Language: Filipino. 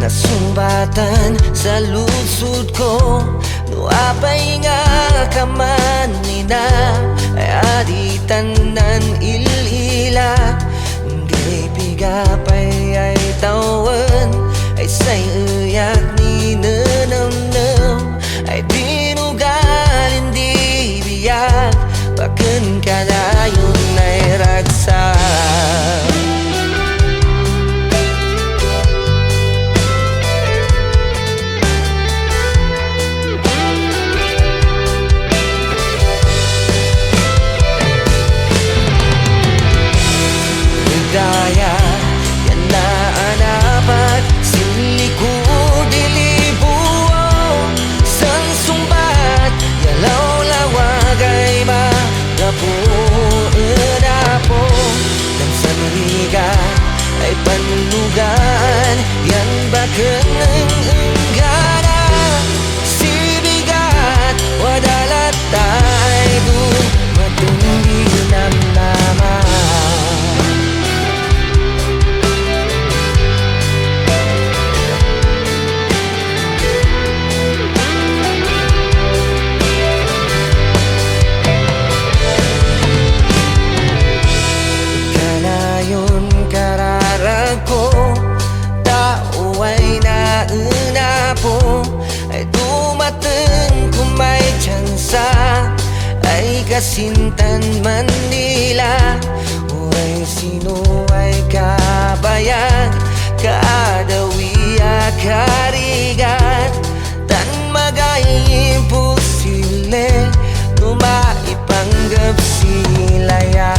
Nasumbatan sa lusod ko, no apay nga kaman nina, ay aditanan ilila. Di pigapay ay tawan, ay say uyak ni nanamnam, ay dinugalin di biyak, baken kadayon ay ragsa. Daya, yan na anapat, sinlikod ilibuo, san sumbat, yalaw lawagay magapuan apo, dan sa mariga ay panulugan, yan baken ang enggana, sibigat, wadalat tayo dun, matundi namnama. Ay dumating kung may tsansa, ay kasintan Manila. Uray sino ay kabayan, kaadawi karigat, tan magay imposible, no maipanggap silaya.